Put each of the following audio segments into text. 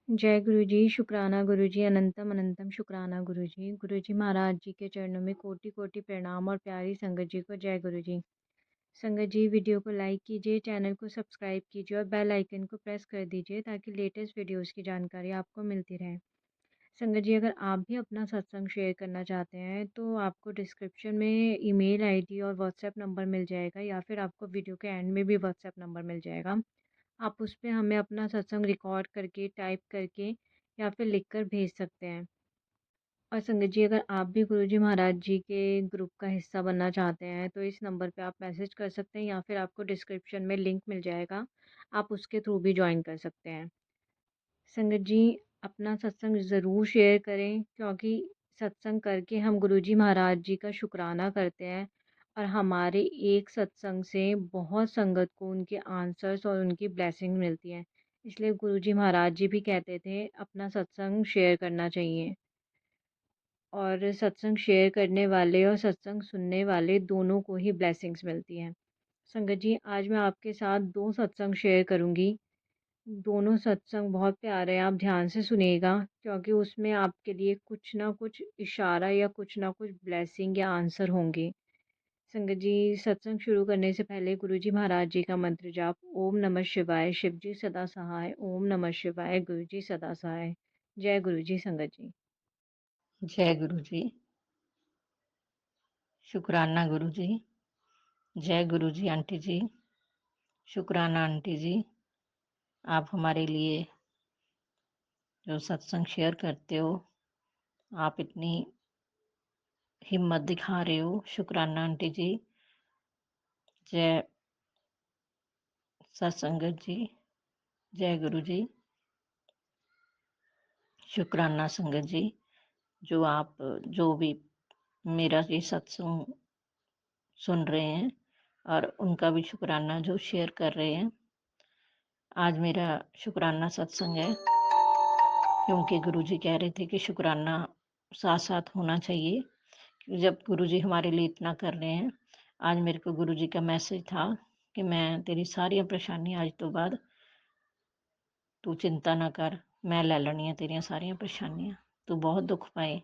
जय गुरु जी, शुक्राना गुरु जी, अनंतम अनंतम शुक्राना गुरु जी। गुरु जी महाराज जी के चरणों में कोटि-कोटि प्रणाम और प्यारी संगत जी को जय गुरु जी। संगत जी वीडियो को लाइक कीजिए, चैनल को सब्सक्राइब कीजिए और बेल आइकन को प्रेस कर दीजिए ताकि लेटेस्ट वीडियोज़ की जानकारी आपको मिलती रहे। संगत जी अगर आप भी अपना सत्संग शेयर करना चाहते हैं तो आपको डिस्क्रिप्शन में ईमेल आईडी और व्हाट्सएप नंबर मिल जाएगा या फिर आपको वीडियो के एंड में भी व्हाट्सएप नंबर मिल जाएगा। आप उस पे हमें अपना सत्संग रिकॉर्ड करके, टाइप करके या फिर लिखकर भेज सकते हैं। और संगत जी अगर आप भी गुरु जी महाराज जी के ग्रुप का हिस्सा बनना चाहते हैं तो इस नंबर पे आप मैसेज कर सकते हैं या फिर आपको डिस्क्रिप्शन में लिंक मिल जाएगा। आप उसके थ्रू भी जॉइन कर सकते हैं। संगत जी अपना सत्संग ज़रूर शेयर करें क्योंकि सत्संग करके हम गुरु जी महाराज जी का शुक्राना करते हैं और हमारे एक सत्संग से बहुत संगत को उनके आंसर्स और उनकी ब्लेसिंग मिलती है। इसलिए गुरु जी महाराज जी भी कहते थे अपना सत्संग शेयर करना चाहिए और सत्संग शेयर करने वाले और सत्संग सुनने वाले दोनों को ही ब्लेसिंग्स मिलती हैं। संगत जी आज मैं आपके साथ 2 सत्संग शेयर करूँगी। दोनों सत्संग बहुत प्यारे हैं, आप ध्यान से सुनिएगा क्योंकि उसमें आपके लिए कुछ ना कुछ इशारा या कुछ ना कुछ ब्लेसिंग या आंसर होंगे। संगत जी सत्संग शुरू करने से पहले गुरु जी महाराज जी का मंत्र जाप ओम नमः शिवाय, शिव जी सदा सहाय, ओम नमः शिवाय, गुरु जी सदा सहाय। जय गुरु जी संगत जी। जय गुरु जी। शुक्राना गुरु जी। जय गुरु जी आंटी जी। शुक्राना आंटी जी, आप हमारे लिए जो सत्संग शेयर करते हो, आप इतनी हिम्मत दिखा रहे हो। शुक्राना आंटी जी। जय सत्संगत जी। जय गुरु जी। शुक्राना संगत जी, जो आप जो भी मेरा ये सत्संग सुन रहे हैं और उनका भी शुक्राना जो शेयर कर रहे हैं। आज मेरा शुक्राना सत्संग है क्योंकि गुरुजी कह रहे थे कि शुक्राना साथ साथ होना चाहिए। जब गुरुजी हमारे लिए इतना कर रहे हैं, आज मेरे को गुरुजी का मैसेज था कि मैं तेरी सारी परेशानियां आज तो बाद तू चिंता ना कर, मैं ले लैनी है तेरिया सारिया परेशानियां, तू बहुत दुख पाए।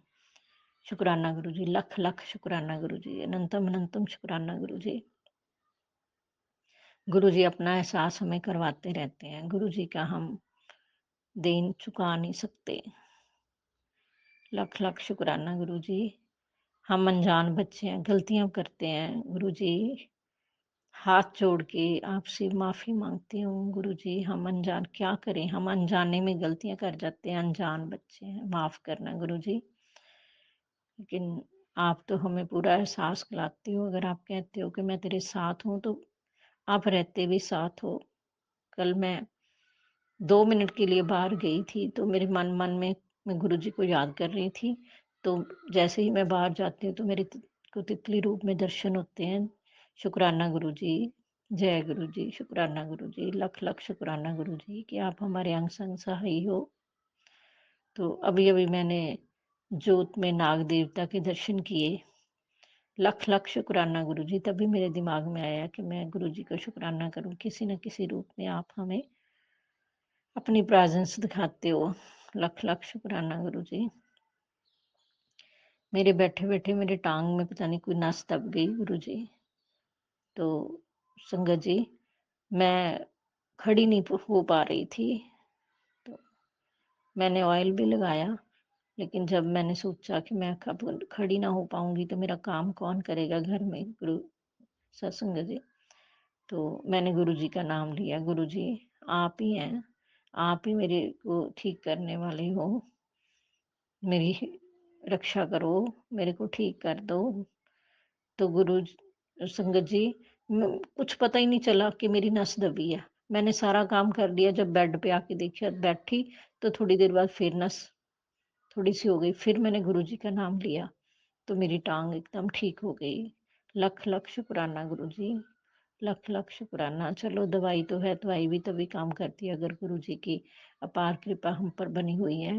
शुक्राना गुरु जी, लख लख शुक्राना गुरु जी, अनंतम अनंतम शुक्राना गुरु जी। गुरु जी अपना एहसास हमें करवाते रहते हैं, गुरु जी का हम देन चुका नहीं सकते। लख लख शुक्राना गुरु जी। हम अनजान बच्चे हैं, गलतियां करते हैं गुरु जी, हाथ जोड़ के आपसे माफ़ी मांगती हूँ गुरु जी। हम अनजान क्या करें, हम अनजाने में गलतियां कर जाते हैं, अनजान बच्चे हैं, माफ़ करना गुरु जी। लेकिन आप तो हमें पूरा एहसास दिलाते हो। अगर आप कहते हो कि मैं तेरे साथ हूँ तो आप रहते भी साथ हो। कल मैं 2 मिनट के लिए बाहर गई थी तो मेरे मन मन में मैं गुरु जी को याद कर रही थी। तो जैसे ही मैं बाहर जाती हूँ तो मेरे को तितली रूप में दर्शन होते हैं। शुक्राना गुरु जी। जय गुरु जी। शुक्राना गुरु जी, लख लख शुक्राना गुरु जी कि आप हमारे अंग संग सहाय हो। तो अभी अभी मैंने जोत में नाग देवता के दर्शन किए। लख लख शुक्राना गुरु जी। तभी मेरे दिमाग में आया कि मैं गुरु जी का शुक्राना करूं, किसी न किसी रूप में आप हमें अपनी प्रेजेंस दिखाते हो। लख लख शुक्राना गुरु जी। मेरे बैठे बैठे मेरे टांग में पता नहीं कोई नस दब गई गुरु जी। तो संगत जी, मैं खड़ी नहीं हो पा रही थी। तो मैंने ऑयल भी लगाया, लेकिन जब मैंने सोचा कि मैं कब खड़ी ना हो पाऊंगी तो मेरा काम कौन करेगा घर में गुरु सत्संग जी। तो मैंने गुरु जी का नाम लिया, गुरु जी आप ही हैं, आप ही मेरे को ठीक करने वाले हो, मेरी रक्षा करो, मेरे को ठीक कर दो। तो संगत जी, कुछ पता ही नहीं चला कि मेरी नस दबी है। मैंने सारा काम कर लिया, जब बेड पे आके देखा बैठी तो थोड़ी देर बाद फिर नस थोड़ी सी हो गई। फिर मैंने गुरु जी का नाम लिया तो मेरी टांग एकदम ठीक हो गई। लख लख शुक्राना गुरु जी। लख लख शुक्राना। चलो दवाई तो है, दवाई भी तभी काम करती है अगर गुरु जी की अपार कृपा हम पर बनी हुई है।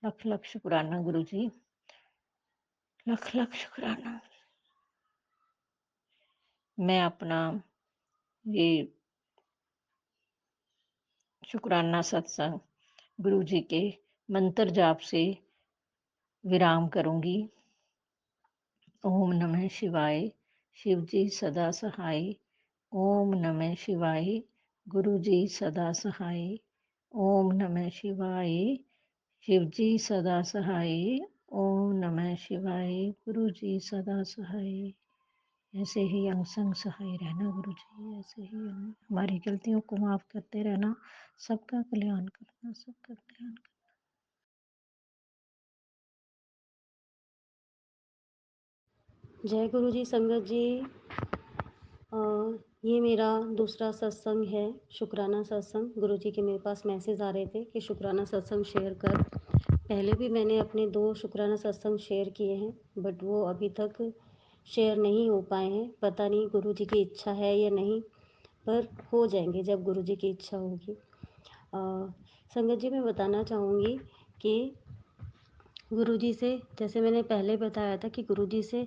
लख लख शुक्राना गुरु जी। लख लख शुक्राना। मैं अपना ये शुक्राना सत्संग गुरुजी के मंत्र जाप से विराम करूँगी। ओम नमः शिवाय, शिव जी सदा सहाय। ओम नमः शिवाय, गुरु जी सदा सहाय। ओम नमः शिवाय, शिव जी सदा सहाय। ओम नमः शिवाय, गुरु जी सदा सहाय। ऐसे ही अंग संग सहाय रहना गुरु जी, ऐसे ही हमारी गलतियों को माफ करते रहना, सबका कल्याण करना, सबका कल्याण करना। जय गुरु जी संगत जी। ये मेरा दूसरा सत्संग है, शुक्राना सत्संग। गुरु जी के मेरे पास मैसेज आ रहे थे कि शुक्राना सत्संग शेयर कर। पहले भी मैंने अपने 2 शुक्राना सत्संग शेयर किए हैं, बट वो अभी तक शेयर नहीं हो पाए हैं। पता नहीं गुरु जी की इच्छा है या नहीं, पर हो जाएंगे जब गुरु जी की इच्छा होगी। संगत जी, मैं बताना चाहूँगी कि गुरुजी से, जैसे मैंने पहले बताया था कि गुरुजी से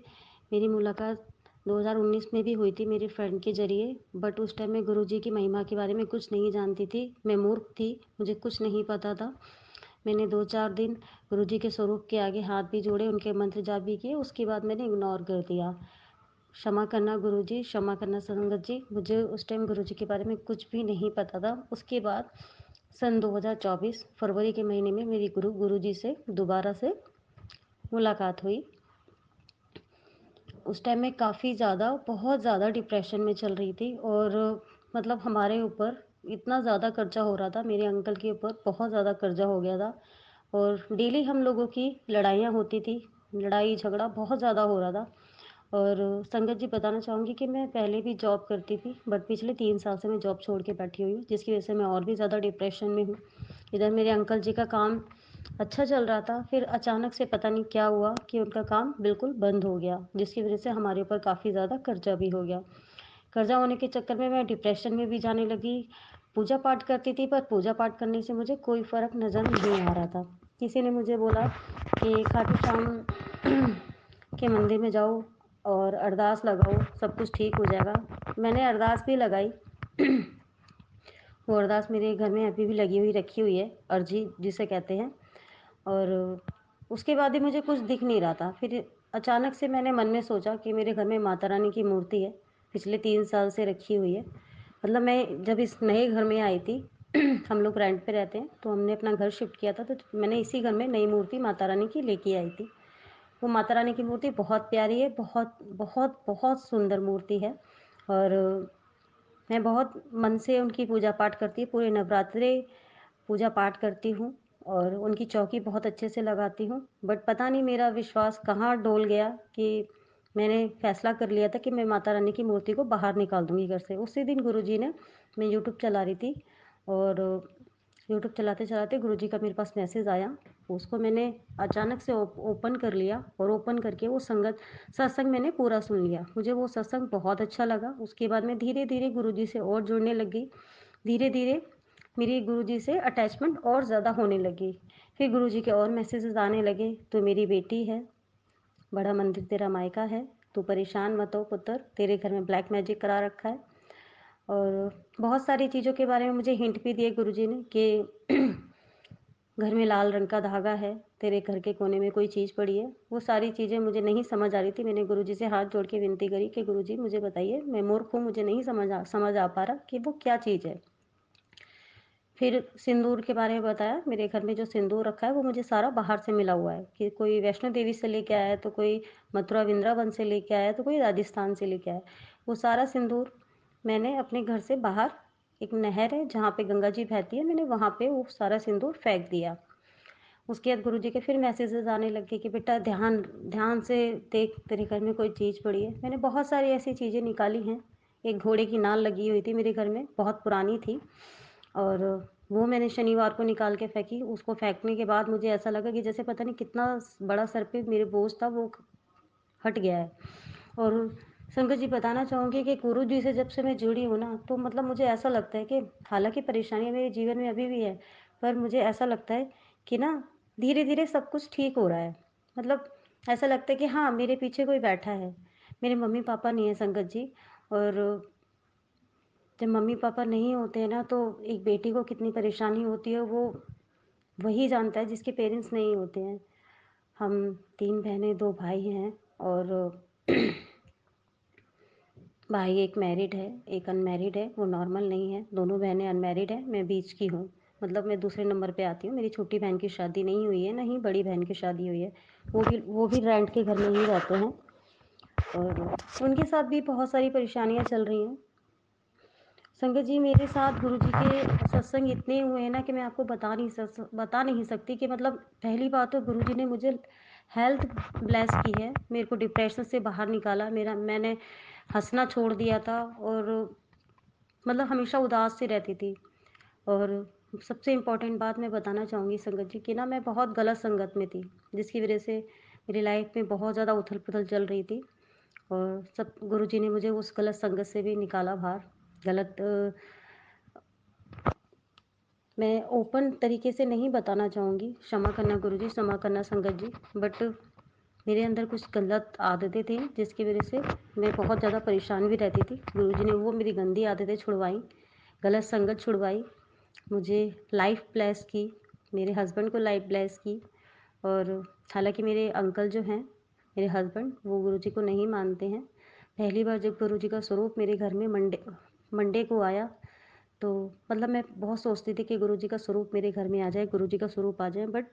मेरी मुलाकात 2019 में भी हुई थी मेरी फ्रेंड के ज़रिए, बट उस टाइम मैं गुरुजी की महिमा के बारे में कुछ नहीं जानती थी। मैं मूर्ख थी, मुझे कुछ नहीं पता था। मैंने 2-4 दिन गुरुजी के स्वरूप के आगे हाथ भी जोड़े, उनके मंत्र जाप भी किए, उसके बाद मैंने इग्नोर कर दिया। क्षमा करना गुरुजी, क्षमा करना संगत जी, मुझे उस टाइम गुरुजी के बारे में कुछ भी नहीं पता था। उसके बाद सन 2024 फरवरी के महीने में मेरी गुरुजी से दोबारा से मुलाकात हुई। उस टाइम मैं काफ़ी ज़्यादा, बहुत ज़्यादा डिप्रेशन में चल रही थी, और मतलब हमारे ऊपर इतना ज़्यादा कर्जा हो रहा था, मेरे अंकल के ऊपर बहुत ज़्यादा कर्जा हो गया था, और डेली हम लोगों की लड़ाइयाँ होती थी, लड़ाई झगड़ा बहुत ज़्यादा हो रहा था। और संगत जी, बताना चाहूँगी कि मैं पहले भी जॉब करती थी, बट पिछले 3 साल से मैं जॉब छोड़ के बैठी हुई हूँ, जिसकी वजह से मैं और भी ज़्यादा डिप्रेशन में हूँ। इधर मेरे अंकल जी का काम अच्छा चल रहा था, फिर अचानक से पता नहीं क्या हुआ कि उनका काम बिल्कुल बंद हो गया, जिसकी वजह से हमारे ऊपर काफ़ी ज़्यादा कर्जा भी हो गया। कर्जा होने के चक्कर में मैं डिप्रेशन में भी जाने लगी। पूजा पाठ करती थी, पर पूजा पाठ करने से मुझे कोई फ़र्क नज़र नहीं आ रहा था। किसी ने मुझे बोला कि खाटू श्याम के मंदिर में जाओ और अरदास लगाओ, सब कुछ ठीक हो जाएगा। मैंने अरदास भी लगाई। वो अरदास मेरे घर में अभी भी लगी हुई रखी हुई है, अर्जी जिसे कहते हैं। और उसके बाद भी मुझे कुछ दिख नहीं रहा था। फिर अचानक से मैंने मन में सोचा कि मेरे घर में माता रानी की मूर्ति है, पिछले 3 साल से रखी हुई है। मतलब मैं जब इस नए घर में आई थी, हम लोग रेंट पे रहते हैं, तो हमने अपना घर शिफ्ट किया था, तो मैंने इसी घर में नई मूर्ति माता रानी की लेके आई थी। वो माता रानी की मूर्ति बहुत प्यारी है, बहुत बहुत बहुत सुंदर मूर्ति है, और मैं बहुत मन से उनकी पूजा पाठ करती हूँ, पूरे नवरात्रे पूजा पाठ करती हूँ, और उनकी चौकी बहुत अच्छे से लगाती हूँ। बट पता नहीं मेरा विश्वास कहाँ डोल गया कि मैंने फैसला कर लिया था कि मैं माता रानी की मूर्ति को बाहर निकाल दूँगी घर से। उसी दिन गुरुजी ने, मैं यूट्यूब चला रही थी, और यूट्यूब चलाते-चलाते गुरुजी का मेरे पास मैसेज आया। उसको मैंने अचानक से ओपन कर लिया, और ओपन करके वो सत्संग मैंने पूरा सुन लिया। मुझे वो सत्संग बहुत अच्छा लगा। उसके बाद मैं धीरे-धीरे गुरुजी से और जुड़ने लग गई। धीरे-धीरे मेरी गुरुजी से अटैचमेंट और ज़्यादा होने लगी। फिर गुरुजी के और मैसेजेस आने लगे, "तू मेरी बेटी है, बड़ा मंदिर तेरा मायका है, तू परेशान मत हो पुत्र, तेरे घर में ब्लैक मैजिक करा रखा है।" और बहुत सारी चीज़ों के बारे में मुझे हिंट भी दिए गुरुजी ने कि घर में लाल रंग का धागा है, तेरे घर के कोने में कोई चीज़ पड़ी है। वो सारी चीज़ें मुझे नहीं समझ आ रही थी। मैंने गुरुजी से हाथ जोड़ के विनती करी कि गुरुजी मुझे बताइए, मैं मूर्ख हूँ, मुझे नहीं समझ आ पा रहा कि वो क्या चीज़ है। फिर सिंदूर के बारे में बताया। मेरे घर में जो सिंदूर रखा है वो मुझे सारा बाहर से मिला हुआ है, कि कोई वैष्णो देवी से लेके आया है, तो कोई मथुरा वृंदावन से लेके आया है, तो कोई राजस्थान से लेके आया है। वो सारा सिंदूर मैंने अपने घर से बाहर, एक नहर है जहाँ पे गंगा जी बहती है, मैंने वहाँ पे वो सारा सिंदूर फेंक दिया। उसके बाद गुरुजी के फिर मैसेजेस आने लगे कि बेटा ध्यान ध्यान से देख, तेरे घर में कोई चीज़ पड़ी है। मैंने बहुत सारी ऐसी चीज़ें निकाली हैं। एक घोड़े की नाल लगी हुई थी मेरे घर में, बहुत पुरानी थी, और वो मैंने शनिवार को निकाल के फेंकी। उसको फेंकने के बाद मुझे ऐसा लगा कि जैसे पता नहीं कितना बड़ा सर पे मेरे बोझ था, वो हट गया है। और संगत जी, बताना चाहूँगी कि गुरु जी से जब से मैं जुड़ी हूँ ना, तो मतलब मुझे ऐसा लगता है कि हालाँकि परेशानियाँ मेरे जीवन में अभी भी है, पर मुझे ऐसा लगता है कि ना धीरे-धीरे सब कुछ ठीक हो रहा है। मतलब ऐसा लगता है कि हाँ, मेरे पीछे कोई बैठा है। मेरे मम्मी-पापा नहीं है संगत जी, और जब मम्मी-पापा नहीं होते हैं ना, तो एक बेटी को कितनी परेशानी होती है, वो वही जानता है जिसके पेरेंट्स नहीं होते हैं। हम 3 बहनें, 2 भाई हैं और भाई एक मैरिड है, एक अनमैरिड है, वो नॉर्मल नहीं है। दोनों बहनें अनमैरिड हैं, मैं बीच की हूँ। मतलब मैं दूसरे नंबर पे आती हूँ। मेरी छोटी बहन की शादी नहीं हुई है, ना ही बड़ी बहन की शादी हुई है। वो भी रेंट के घर में ही रहते हैं और उनके साथ भी बहुत सारी परेशानियाँ चल रही हैं। संगत जी, मेरे साथ गुरुजी के सत्संग इतने हुए हैं ना कि मैं आपको बता नहीं सकती कि मतलब पहली बात तो गुरुजी ने मुझे हेल्थ ब्लेस की है। मेरे को डिप्रेशन से बाहर निकाला। मैंने हँसना छोड़ दिया था और मतलब हमेशा उदास सी रहती थी। और सबसे इम्पोर्टेंट बात मैं बताना चाहूँगी संगत जी कि ना मैं बहुत गलत संगत में थी, जिसकी वज़ह से मेरी लाइफ़ में बहुत ज़्यादा उथल-पुथल चल रही थी और सब गुरुजी ने मुझे उस गलत संगत से भी निकाला बाहर। गलत मैं ओपन तरीके से नहीं बताना चाहूँगी, क्षमा करना गुरुजी, क्षमा करना संगत जी, बट मेरे अंदर कुछ गलत आदतें थी जिसकी वज़ह से मैं बहुत ज़्यादा परेशान भी रहती थी। गुरुजी ने वो मेरी गंदी आदतें छुड़वाई, गलत संगत छुड़वाई, मुझे लाइफ़ ब्लेस की, मेरे हस्बैंड को लाइफ़ ब्लेस की और हालाँकि मेरे अंकल जो हैं, मेरे हस्बैंड, वो गुरुजी को नहीं मानते हैं। पहली बार जब गुरुजी का स्वरूप मेरे घर में मंडे को आया, तो मतलब मैं बहुत सोचती थी कि गुरुजी का स्वरूप मेरे घर में आ जाए, गुरुजी का स्वरूप आ जाए, बट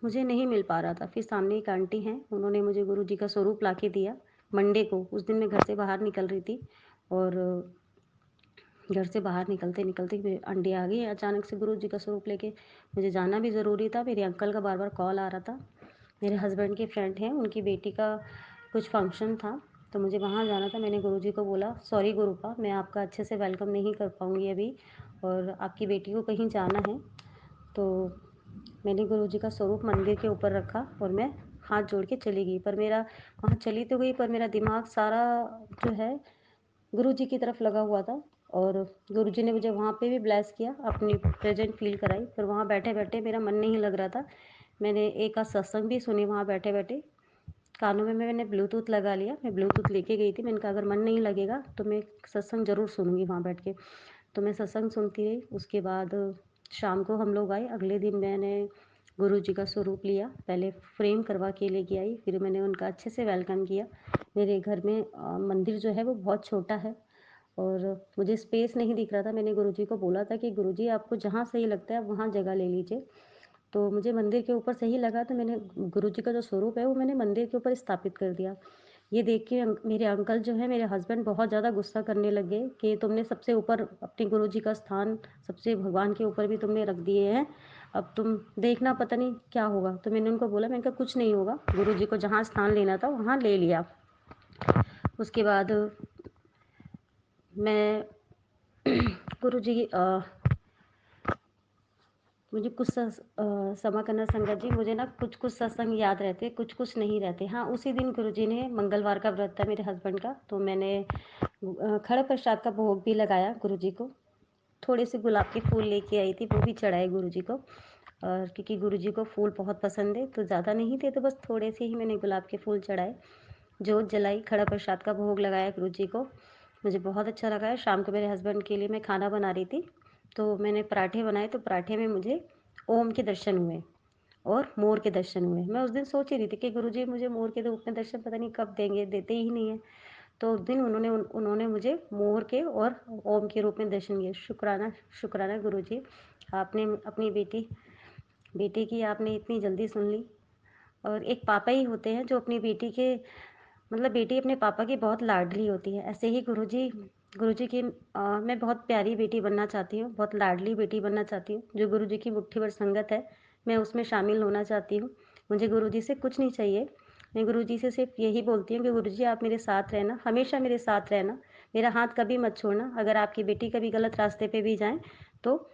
मुझे नहीं मिल पा रहा था। फिर सामने एक आंटी हैं, उन्होंने मुझे गुरुजी का स्वरूप ला के दिया मंडे को। उस दिन मैं घर से बाहर निकल रही थी और घर से बाहर निकलते-निकलते मेरी आंटी आ गई अचानक से गुरुजी का स्वरूप लेके। मुझे जाना भी ज़रूरी था, मेरे अंकल का बार-बार कॉल आ रहा था। मेरे हस्बैंड के फ्रेंड हैं, उनकी बेटी का कुछ फंक्शन था, तो मुझे वहाँ जाना था। मैंने गुरुजी को बोला, "सॉरी गुरुपा, मैं आपका अच्छे से वेलकम नहीं कर पाऊँगी अभी और आपकी बेटी को कहीं जाना है।" तो मैंने गुरुजी का स्वरूप मंदिर के ऊपर रखा और मैं हाथ जोड़ के चली गई। पर मेरा वहाँ चली तो गई, पर मेरा दिमाग सारा जो है गुरुजी की तरफ लगा हुआ था और गुरुजी ने मुझे वहाँ पे भी ब्लेस किया, अपनी प्रेज़ेंट फ़ील कराई, पर वहाँ बैठे-बैठे मेरा मन नहीं लग रहा था। मैंने एक आध सत्संग भी सुनी वहाँ बैठे-बैठे। कानों में मैंने ब्लूटूथ लगा लिया, मैं ब्लूटूथ लेके गई थी। मैंने कहा अगर मन नहीं लगेगा तो मैं सत्संग ज़रूर सुनूँगी वहाँ बैठ के। तो मैं सत्संग सुनती रही। उसके बाद शाम को हम लोग आए। अगले दिन मैंने गुरुजी का स्वरूप लिया। पहले फ्रेम करवा के लेके आई, फिर मैंने उनका अच्छे से वेलकम किया। मेरे घर में मंदिर जो है वो बहुत छोटा है और मुझे स्पेस नहीं दिख रहा था। मैंने गुरुजी को बोला था कि गुरुजी आपको जहाँ सही लगता है आप वहाँ जगह ले लीजिए। तो मुझे मंदिर के ऊपर सही लगा, तो मैंने गुरुजी का जो स्वरूप है वो मैंने मंदिर के ऊपर स्थापित कर दिया। ये देख के मेरे अंकल जो हैं, मेरे हस्बैंड बहुत ज़्यादा गुस्सा करने लग गए कि तुमने सबसे ऊपर अपने गुरुजी का स्थान, सबसे भगवान के ऊपर भी तुमने रख दिए हैं। अब तुम देखना पता नहीं क्या होगा। तो मैंने उनको बोला, मैंने कहा कुछ नहीं होगा, गुरुजी को जहाँ स्थान लेना था वहाँ ले लिया। उसके बाद मैं गुरुजी मुझे क्षमा करना संगत जी, मुझे ना कुछ-कुछ सत्संग याद रहते, कुछ-कुछ नहीं रहते। हाँ, उसी दिन गुरुजी ने, मंगलवार का व्रत था मेरे हस्बैंड का, तो मैंने खड़ा प्रसाद का भोग भी लगाया गुरुजी को। थोड़े से गुलाब के फूल लेके आई थी, वो भी चढ़ाए गुरुजी को और क्योंकि गुरुजी को फूल बहुत पसंद है, तो ज़्यादा नहीं थे, तो बस थोड़े से ही मैंने गुलाब के फूल चढ़ाए। जोत जलाई, खड़ा प्रसाद का भोग लगाया गुरुजी को। मुझे बहुत अच्छा लगा है। शाम को मेरे हस्बैंड के लिए मैं खाना बना रही थी, तो मैंने पराठे बनाए, तो पराठे में मुझे ओम के दर्शन हुए और मोर के दर्शन हुए। मैं उस दिन सोच ही रही थी कि गुरुजी मुझे मोर के रूप में दर्शन पता नहीं कब देंगे, देते ही नहीं हैं। तो उस दिन उन्होंने मुझे मोर के और ओम के रूप में दर्शन दिए। शुक्राना शुक्राना गुरुजी, आपने अपनी बेटी की आपने इतनी जल्दी सुन ली। और एक पापा ही होते हैं जो अपनी बेटी के, मतलब बेटी अपने पापा की बहुत लाडली होती है। ऐसे ही गुरुजी की मैं बहुत प्यारी बेटी बनना चाहती हूँ, बहुत लाडली बेटी बनना चाहती हूँ। जो गुरुजी की मुट्ठी भर संगत है, मैं उसमें शामिल होना चाहती हूँ। मुझे गुरुजी से कुछ नहीं चाहिए। मैं गुरुजी से सिर्फ़ यही बोलती हूँ कि गुरुजी आप मेरे साथ रहना, हमेशा मेरे साथ रहना। मेरा हाथ कभी मत छोड़ना। अगर आपकी बेटी कभी गलत रास्ते पे भी जाए, तो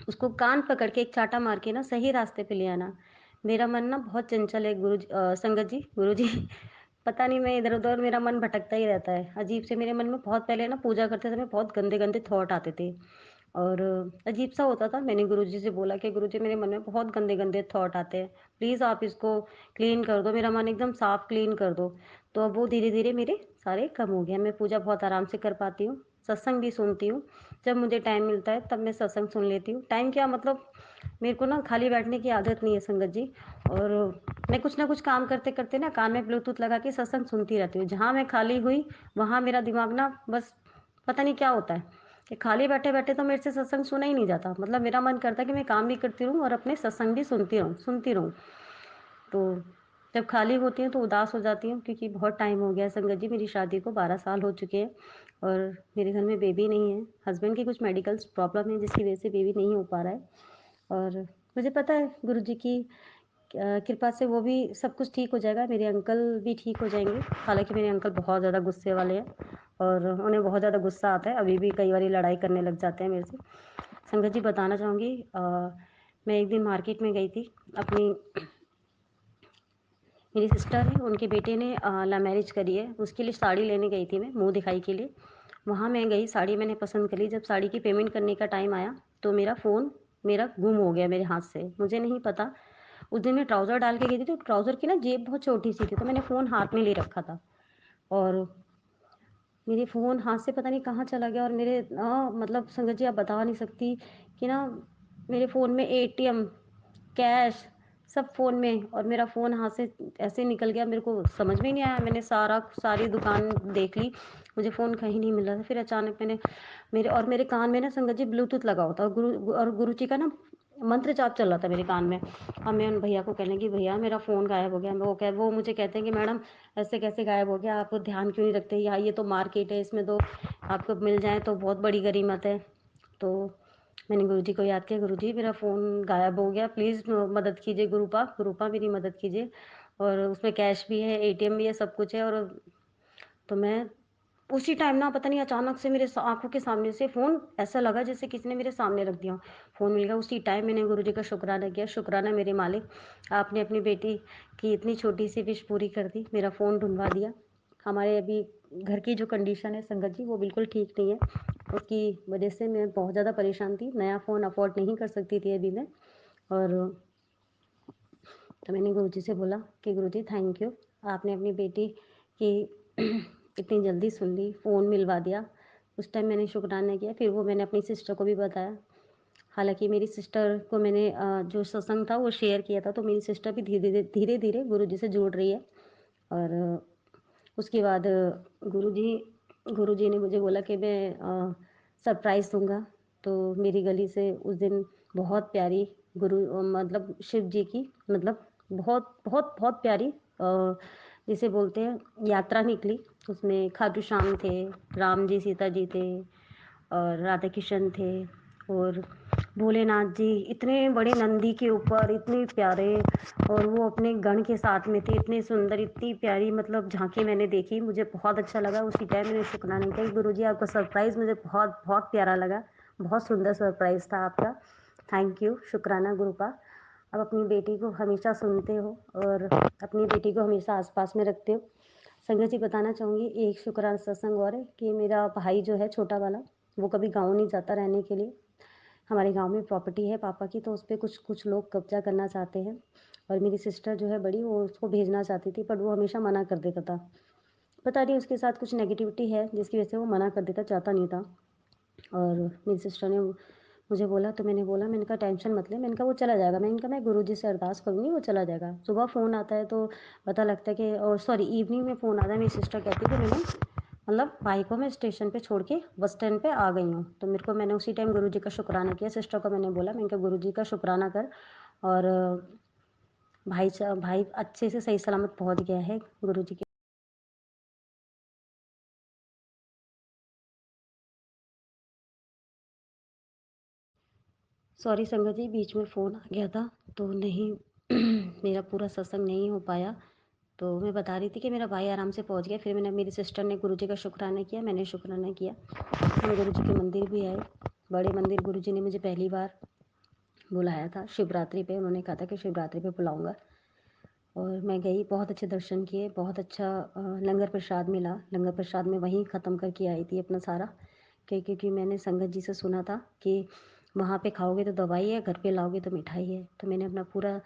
उसको कान पकड़ के एक चाँटा मार के ना सही रास्ते पे ले आना। मेरा मन ना बहुत चंचल है संगत जी, गुरुजी पता नहीं मैं इधर-उधर मेरा मन भटकता ही रहता है। अजीब से मेरे मन में बहुत पहले ना पूजा करते समय बहुत गंदे-गंदे थॉट आते थे और अजीब-सा होता था। मैंने गुरुजी से बोला कि गुरुजी मेरे मन में बहुत गंदे-गंदे थॉट आते हैं। प्लीज़ आप इसको क्लीन कर दो, मेरा मन एकदम साफ क्लीन कर दो। तो अब वो धीरे-धीरे मेरे सारे कम हो गए हैं। मैं पूजा बहुत आराम से कर पाती हूँ, सत्संग भी सुनती हूँ। जब मुझे टाइम मिलता है तब मैं सत्संग सुन लेती हूँ। टाइम क्या मतलब मेरे को ना खाली बैठने की आदत नहीं है संगत जी। और मैं कुछ ना कुछ काम करते-करते ना कान में ब्लूटूथ लगा के सत्संग सुनती रहती हूँ। जहाँ मैं खाली हुई, वहाँ मेरा दिमाग ना बस पता नहीं क्या होता है, कि खाली बैठे-बैठे तो मेरे से सत्संग सुना ही नहीं जाता। मतलब मेरा मन करता है कि मैं काम भी करती रहूँ और अपने सत्संग भी सुनती रहूँ। तो जब खाली होती हूँ तो उदास हो जाती हूँ, क्योंकि बहुत टाइम हो गया है संगत जी, मेरी शादी को 12 साल हो चुके हैं और मेरे घर में बेबी नहीं है। हस्बैंड की कुछ मेडिकल्स प्रॉब्लम है जिसकी वजह से बेबी नहीं हो पा रहा है। और मुझे पता है गुरु जी की कृपा से वो भी सब कुछ ठीक हो जाएगा, मेरे अंकल भी ठीक हो जाएँगे। हालाँकि मेरे अंकल बहुत ज़्यादा गुस्से वाले हैं और उन्हें बहुत ज़्यादा गुस्सा आता है, अभी भी कई बारी लड़ाई करने लग जाते हैं मेरे से। संगत जी बताना चाहूँगी, मैं एक दिन मार्केट में गई थी अपनी, मेरी सिस्टर है, उनके बेटे ने लव मैरिज करी है, उसके लिए साड़ी लेने गई थी मैं, मुँह दिखाई के लिए। वहाँ मैं गई, साड़ी मैंने पसंद कर ली, जब साड़ी की पेमेंट करने का टाइम आया, तो मेरा फ़ोन मेरा गुम हो गया मेरे हाथ से। मुझे नहीं पता, उस दिन मैं ट्राउज़र डाल के गई थी, तो ट्राउज़र की ना जेब बहुत छोटी-सी थी, तो मैंने फ़ोन हाथ में ले रखा था और मेरे फ़ोन हाथ से पता नहीं कहाँ चला गया। और मेरे मतलब संगत जी आप बता नहीं सकती कि ना मेरे फ़ोन में एटीएम, कैश सब फ़ोन में, और मेरा फ़ोन हाथ से ऐसे निकल गया, मेरे को समझ में ही नहीं आया। मैंने सारी दुकान देख ली, मुझे फ़ोन कहीं नहीं मिल रहा था। फिर अचानक मैंने मेरे कान में ना संगत जी ब्लूटूथ लगा हुआ था और गुरु जी का ना मंत्र जाप चल रहा था मेरे कान में। अब मैं उन भैया को कहने लगी, भैया मेरा फ़ोन गायब हो गया। वो मुझे कहते हैं कि मैडम ऐसे कैसे गायब हो गया? आप ध्यान क्यों नहीं रखते? यहाँ ये तो मार्केट है, इसमें तो आपको मिल जाए तो बहुत बड़ी गनीमत है। तो मैंने गुरुजी को याद किया, गुरुजी मेरा फ़ोन गायब हो गया, प्लीज़ मदद कीजिए गुरुपा मेरी मदद कीजिए। और उसमें कैश भी है, एटीएम भी है, सब कुछ है। और तो मैं उसी टाइम ना पता नहीं अचानक से मेरे आँखों के सामने से फ़ोन ऐसा लगा जैसे किसी ने मेरे सामने रख दिया हो। फ़ोन मिल गया, उसी टाइम मैंने गुरुजी का शुक्राना किया, शुक्राना मेरे मालिक, आपने अपनी बेटी की इतनी छोटी-सी विश पूरी कर दी, मेरा फ़ोन ढूँढवा दिया। हमारे अभी घर की जो कंडीशन है संगत जी, वो बिल्कुल ठीक नहीं है। उसकी वजह से मैं बहुत ज़्यादा परेशान थी, नया फ़ोन अफ़ोर्ड नहीं कर सकती थी अभी मैं। और तो मैंने गुरुजी से बोला कि गुरुजी थैंक यू, आपने अपनी बेटी की इतनी जल्दी सुन ली, फ़ोन मिलवा दिया। उस टाइम मैंने शुक्राना किया, फिर वो मैंने अपनी सिस्टर को भी बताया। हालाँकि मेरी सिस्टर को मैंने जो सत्संग था वो शेयर किया था, तो मेरी सिस्टर भी धीरे-धीरे गुरुजी से जुड़ रही है। और उसके बाद गुरुजी ने मुझे बोला कि मैं सरप्राइज़ दूँगा। तो मेरी गली से उस दिन बहुत प्यारी मतलब शिव जी की मतलब बहुत प्यारी जिसे बोलते हैं यात्रा निकली। उसमें खाटू श्याम थे, राम जी, सीता जी थे और राधा कृष्ण थे और भोलेनाथ जी इतने बड़े नंदी के ऊपर इतने प्यारे, और वो अपने गण के साथ में थे, इतने सुंदर, इतनी प्यारी मतलब झांकी मैंने देखी, मुझे बहुत अच्छा लगा। उसी टाइम मैंने शुक्राना किया कि गुरुजी आपका सरप्राइज़ मुझे बहुत बहुत प्यारा लगा, बहुत सुंदर सरप्राइज़ था आपका, थैंक यू, शुक्राना गुरुपा। आप अपनी बेटी को हमेशा सुनते हो और अपनी बेटी को हमेशा आस-पास में रखते हो। संगत जी बताना चाहूँगी, एक शुक्राना सत्संग और है कि मेरा भाई जो है छोटा वाला, वो कभी गाँव नहीं जाता रहने के लिए। हमारे गाँव में प्रॉपर्टी है पापा की, तो उसपे कुछ लोग कब्ज़ा करना चाहते हैं और मेरी सिस्टर जो है बड़ी, वो उसको भेजना चाहती थी, बट वो हमेशा मना कर देता था। पता नहीं उसके साथ कुछ नेगेटिविटी है जिसकी वजह से वो मना कर देता, चाहता नहीं था। और मेरी सिस्टर ने मुझे बोला, तो मैंने कहा टेंशन मत ले, मैंने कहा वो चला जाएगा। मैंने कहा मैं गुरुजी से अरदास करूँगी, वो चला जाएगा। सुबह फ़ोन आता है तो पता लगता है कि, और सॉरी इवनिंग में फ़ोन आता है, मेरी सिस्टर कहती है कि मैंने मतलब भाई को मैं स्टेशन पे छोड़ के बस स्टैंड पे आ गई हूँ। तो मैंने उसी टाइम गुरुजी का शुक्राना किया। सिस्टर को मैंने बोला, मैंने कहा गुरुजी का शुक्राना कर, और भाई अच्छे से सही सलामत पहुँच गया है गुरुजी के। सॉरी संगत जी, बीच में फ़ोन आ गया था तो नहीं मेरा पूरा सत्संग नहीं हो पाया। तो मैं बता रही थी कि मेरा भाई आराम से पहुंच गया। फिर मेरी सिस्टर ने गुरुजी का शुक्राना किया, मैंने शुक्राना किया। हम गुरुजी के मंदिर भी आए, बड़े मंदिर। गुरुजी ने मुझे पहली बार बुलाया था शिवरात्रि पे, उन्होंने कहा था कि शिवरात्रि पे बुलाऊंगा, और मैं गई, बहुत अच्छे दर्शन किए, बहुत अच्छा लंगर प्रसाद मिला। लंगर प्रसाद में वहीं ख़त्म करके आई थी अपना सारा, क्योंकि मैंने संगत जी से सुना था कि वहाँ पे खाओगे तो दवाई है, घर पे लाओगे तो मिठाई है। तो मैंने अपना पूरा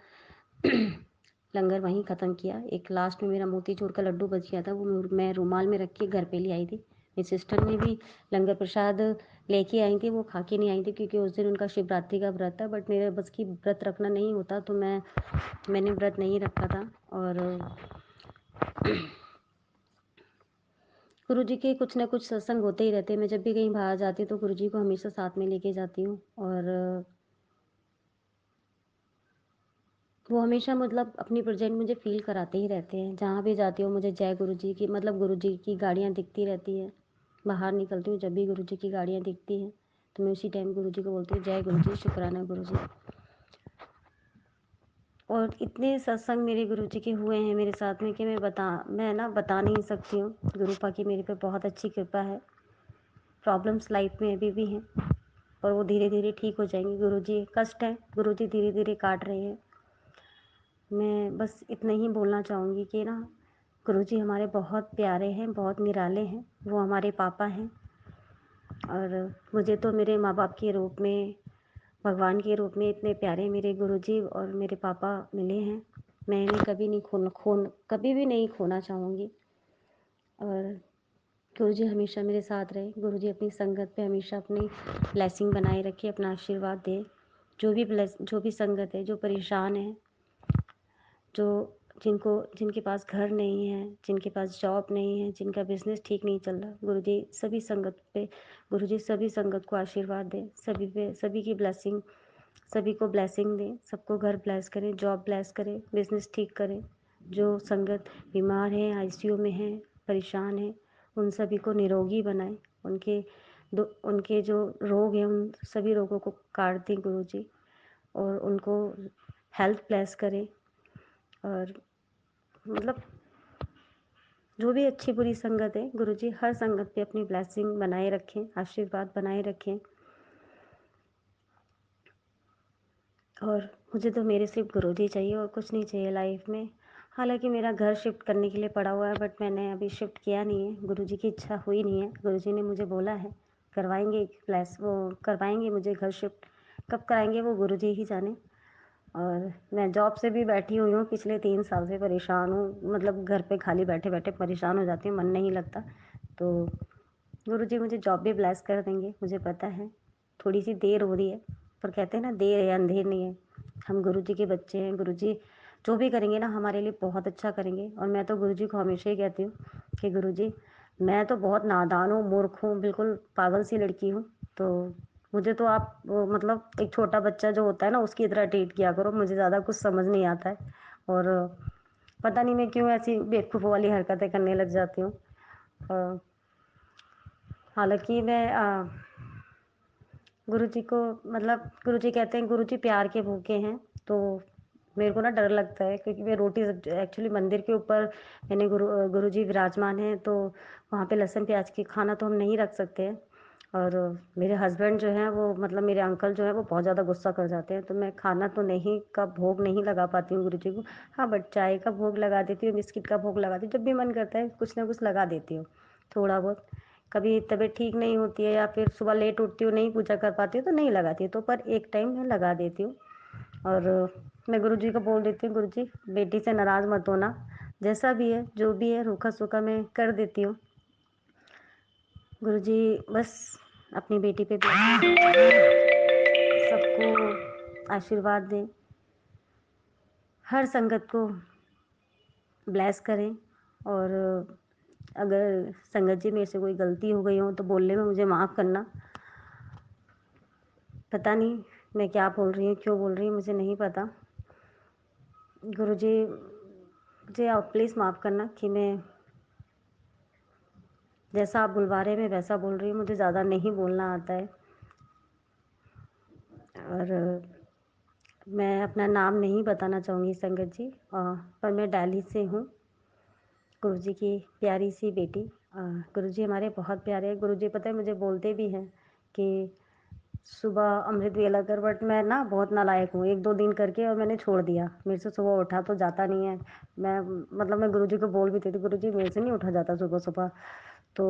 लंगर वहीं ख़त्म किया। एक लास्ट में मेरा मोतीचूर का लड्डू बच गया था, वो मैं रुमाल में रख के घर पे ले आई थी। मेरी सिस्टर ने भी लंगर प्रसाद लेके आई थी, वो खा के नहीं आई थी क्योंकि उस दिन उनका शिवरात्रि का व्रत था, बट मेरे बस की व्रत रखना नहीं होता, तो मैंने व्रत नहीं रखा था। और गुरुजी के कुछ ना कुछ सत्संग होते ही रहते हैं। मैं जब भी कहीं बाहर जाती हूँ तो गुरुजी को हमेशा साथ में लेके जाती हूँ, और वो हमेशा मतलब अपनी प्रेजेंट मुझे फ़ील कराते ही रहते हैं। जहाँ भी जाती हूँ मुझे जय गुरुजी की, मतलब गुरुजी की गाड़ियाँ दिखती रहती हैं। बाहर निकलती हूँ जब भी गुरुजी की गाड़ियाँ दिखती हैं तो मैं उसी टाइम गुरुजी को बोलती हूँ, जय गुरुजी, शुक्राना गुरुजी। और इतने सत्संग मेरे गुरुजी के हुए हैं मेरे साथ में कि मैं ना बता नहीं सकती हूँ। गुरुपा की मेरे पे बहुत अच्छी कृपा है। प्रॉब्लम्स लाइफ में अभी भी हैं, पर वो धीरे धीरे ठीक हो जाएंगी। गुरुजी कष्ट है, गुरुजी धीरे धीरे काट रहे हैं। मैं बस इतना ही बोलना चाहूँगी कि ना, गुरुजी हमारे बहुत प्यारे हैं, बहुत निराले हैं। वो हमारे पापा हैं, और मुझे तो मेरे माँ बाप के रूप में, भगवान के रूप में इतने प्यारे मेरे गुरुजी और मेरे पापा मिले हैं। मैं इन्हें कभी भी नहीं खोना चाहूँगी। और गुरुजी हमेशा मेरे साथ रहे। गुरुजी अपनी संगत पे हमेशा अपनी ब्लेसिंग बनाए रखे, अपना आशीर्वाद दे। जो भी संगत है, जो परेशान है, जिनके पास घर नहीं है, जिनके पास जॉब नहीं है, जिनका बिजनेस ठीक नहीं चल रहा, गुरुजी सभी संगत को आशीर्वाद दें, सभी की ब्लेसिंग, सभी को ब्लेसिंग दें, सबको घर ब्लेस करें, जॉब ब्लेस करें, बिजनेस ठीक करें। जो संगत बीमार हैं, आईसीयू में हैं, परेशान हैं, उन सभी को निरोगी बनाएं। उनके जो रोग हैं उन सभी रोगों को काट दें गुरुजी, और उनको हेल्थ ब्लेस करें। और मतलब जो भी अच्छी बुरी संगत है, गुरुजी हर संगत पे अपनी ब्लेसिंग बनाए रखें, आशीर्वाद बनाए रखें। और मुझे तो मेरे सिर्फ गुरुजी चाहिए और कुछ नहीं चाहिए लाइफ में। हालांकि मेरा घर शिफ्ट करने के लिए पड़ा हुआ है, बट मैंने अभी शिफ्ट किया नहीं है। गुरुजी की इच्छा हुई नहीं है। गुरुजी ने मुझे बोला है करवाएंगे मुझे घर शिफ्ट। कब कराएंगे वो गुरुजी ही जाने। और मैं जॉब से भी बैठी हुई हूँ, पिछले 3 साल से परेशान हूँ। मतलब घर पे खाली बैठे बैठे परेशान हो जाती हूँ, मन नहीं लगता। तो गुरुजी मुझे जॉब भी ब्लेस कर देंगे, मुझे पता है। थोड़ी सी देर हो रही है, पर कहते हैं ना, देर है अंधेर नहीं है। हम गुरुजी के बच्चे हैं। गुरुजी जो भी करेंगे ना हमारे लिए बहुत अच्छा करेंगे। और मैं तो गुरुजी को हमेशा ही कहती हूँ कि गुरुजी, मैं तो बहुत नादान हूँ, मूर्ख हूँ, बिल्कुल पागल सी लड़की हूँ। तो मुझे तो आप मतलब एक छोटा बच्चा जो होता है ना, उसकी तरह ट्रीट किया करो। मुझे ज़्यादा कुछ समझ नहीं आता है, और पता नहीं मैं क्यों ऐसी बेवकूफ़ वाली हरकतें करने लग जाती हूँ। हालांकि मैं गुरुजी को, मतलब गुरुजी कहते हैं गुरुजी प्यार के भूखे हैं। तो मेरे को ना डर लगता है, क्योंकि मैं रोटी एक्चुअली मंदिर के ऊपर मैंने गुरुजी विराजमान हैं, तो वहाँ पे लहसुन प्याज की खाना तो हम नहीं रख सकते हैं। और मेरे हस्बैंड जो हैं वो, मतलब मेरे अंकल जो हैं वो बहुत ज़्यादा गुस्सा कर जाते हैं। तो मैं खाना तो नहीं का भोग नहीं लगा पाती हूँ गुरुजी को। हाँ, बट चाय का भोग लगा देती हूँ, बिस्किट का भोग लगा देती हूँ। जब भी मन करता है कुछ ना कुछ लगा देती हूँ, थोड़ा बहुत। कभी तबीयत ठीक नहीं होती है या फिर सुबह लेट उठती हूँ, नहीं पूजा कर पाती हूँ, तो नहीं लगाती हूँ, तो पर एक टाइम मैं लगा देती हूँ। और मैं गुरुजी को बोल देती हूँ, गुरुजी बेटी से नाराज़ मत होना, जैसा भी है जो भी है रूखा सूखा मैं कर देती हूँ। गुरुजी बस अपनी बेटी पे सबको आशीर्वाद दें, हर संगत को ब्लेस करें। और अगर संगत जी मेरे से कोई गलती हो गई हो तो बोलने में मुझे माफ़ करना। पता नहीं मैं क्या बोल रही हूँ, क्यों बोल रही हूँ, मुझे नहीं पता। गुरुजी मुझे आप प्लीज़ माफ़ करना कि मैं जैसा आप बुलवा रहे हैं मैं वैसा बोल रही हूँ। मुझे ज़्यादा नहीं बोलना आता है। और मैं अपना नाम नहीं बताना चाहूँगी संगत जी, पर मैं दिल्ली से हूँ, गुरुजी की प्यारी सी बेटी। गुरुजी हमारे बहुत प्यारे हैं। गुरुजी पता है मुझे बोलते भी हैं कि सुबह अमृत वेला कर, बट मैं ना बहुत नालायक हूँ। 1-2 दिन करके और मैंने छोड़ दिया। मेरे से सुबह उठा तो जाता नहीं है। मैं गुरुजी को बोल भी देती, गुरुजी मेरे से नहीं उठा जाता सुबह सुबह। तो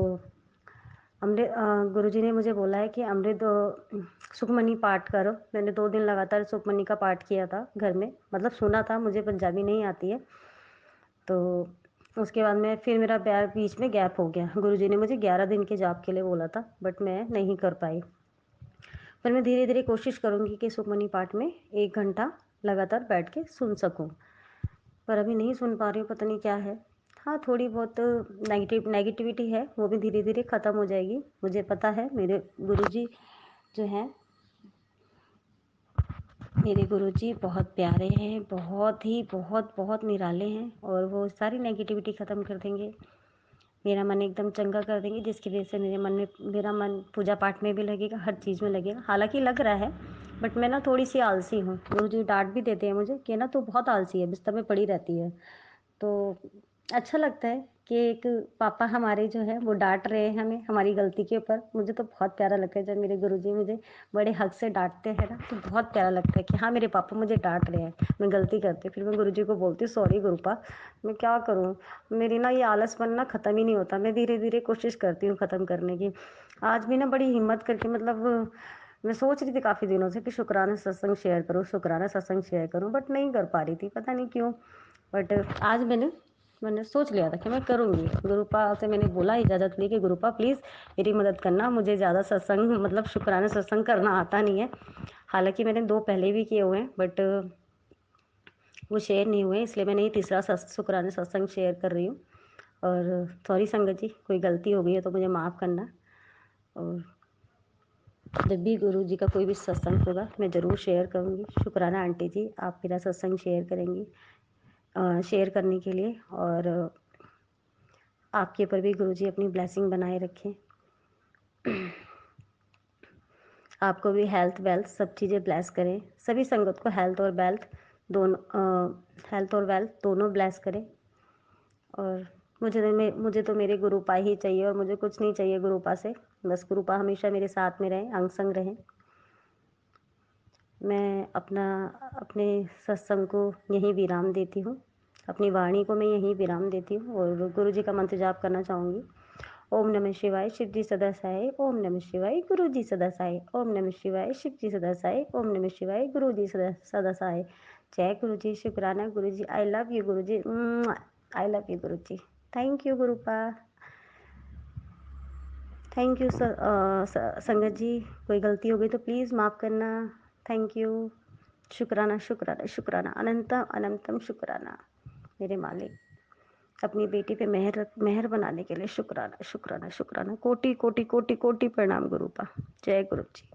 गुरुजी ने मुझे बोला है कि अमृत सुखमनी पाठ करो। मैंने 2 दिन लगातार सुखमनी का पाठ किया था घर में, मतलब सुना था, मुझे पंजाबी नहीं आती है। तो उसके बाद में फिर मेरा बीच में गैप हो गया। गुरुजी ने मुझे 11 दिन के जाप के लिए बोला था, बट मैं नहीं कर पाई। पर मैं धीरे-धीरे कोशिश करूँगी कि सुखमनी पाठ में 1 घंटा लगातार बैठ के सुन सकूँ। पर अभी नहीं सुन पा रही हूँ, पता नहीं क्या है। हाँ, थोड़ी बहुत नेगेटिविटी है, वो भी धीरे-धीरे ख़त्म हो जाएगी। मुझे पता है मेरे गुरुजी जो हैं, मेरे गुरुजी बहुत प्यारे हैं, बहुत निराले हैं और वो सारी नेगेटिविटी ख़त्म कर देंगे। मेरा मन एकदम चंगा कर देंगे, जिसकी वजह से मेरा मन पूजा पाठ में भी लगेगा, हर चीज़ में लगेगा। हालाँकि लग रहा है, बट मैं ना थोड़ी-सी आलसी हूँ। गुरुजी डाँट भी देते हैं मुझे कि ना तू बहुत आलसी है, बिस्तर में पड़ी रहती है। तो अच्छा लगता है कि एक पापा हमारे जो हैं वो डाँट रहे हैं हमें हमारी गलती के ऊपर। मुझे तो बहुत प्यारा लगता है जब मेरे गुरुजी मुझे बड़े हक से डाँटते हैं ना, तो बहुत प्यारा लगता है कि हाँ, मेरे पापा मुझे डाँट रहे हैं, मैं गलती करती हूँ। फिर मैं गुरुजी को बोलती हूँ, सॉरी गुरुपा, मैं क्या करूँ? मेरी ना ये आलसपन ना ख़त्म ही नहीं होता। मैं धीरे-धीरे कोशिश करती हूँ ख़त्म करने की। आज भी ना बड़ी हिम्मत करके मतलब मैं सोच रही थी काफ़ी दिनों से कि शुक्राना सत्संग शेयर करूँ, शुक्राना सत्संग शेयर करूँ, बट नहीं कर पा रही थी, पता नहीं क्यों? बट आज मैंने सोच लिया था कि मैं करूँगी। गुरुपा से मैंने बोला, इजाज़त ली कि गुरुपा प्लीज़ मेरी मदद करना, मुझे ज़्यादा सत्संग मतलब शुक्राना सत्संग करना आता नहीं है। हालाँकि मैंने 2 पहले भी किए हुए हैं, बट वो शेयर नहीं हुए, इसलिए मैंने ये तीसरा शुक्राना सत्संग शेयर कर रही हूँ। और सॉरी संगत जी, कोई गलती हो गई है तो मुझे माफ़ करना। और जब भी गुरु जी का कोई भी सत्संग होगा, मैं ज़रूर शेयर करूँगी। शुक्राना आंटी जी, आप मेरा सत्संग शेयर करेंगी, शेयर करने के लिए। और आपके ऊपर भी गुरुजी अपनी ब्लेसिंग बनाए रखें। आपको भी हेल्थ वेल्थ सब चीज़ें ब्लेस करें। सभी संगत को हेल्थ और वेल्थ दोनों ब्लेस करें। और मुझे तो मेरे गुरुपा ही चाहिए और मुझे कुछ नहीं चाहिए गुरुपा से। बस गुरुपा हमेशा मेरे साथ में रहें, अंग संग रहें। मैं अपने सत्संग को यहीं विराम देती हूँ, अपनी वाणी को मैं यहीं विराम देती हूँ और गुरु जी का मंत्र जाप करना चाहूँगी। ओम नमः शिवाय, शिव जी सदा सहाय। ओम नमः शिवाय, गुरु जी सदा सहाय। ओम नमः शिवाय, शिव जी सदा सहाय। ओम नमः शिवाय, गुरु जी सदा सहाय। जय गुरु जी, शुक्राना गुरु जी। आई love you Guru ji, I love you Guru ji. Thank you गुरुपा, थैंक यू संगत जी। कोई गलती हो गई तो प्लीज़ माफ़ करना। Thank you. शुक्राना शुक्राना शुक्राना, अनंतम अनंतम शुक्राना मेरे मालिक। अपनी बेटी पे मेहर बनाने के लिए शुक्राना शुक्राना शुक्राना। कोटि कोटि कोटि कोटि प्रणाम गुरुपा। जय गुरु जी।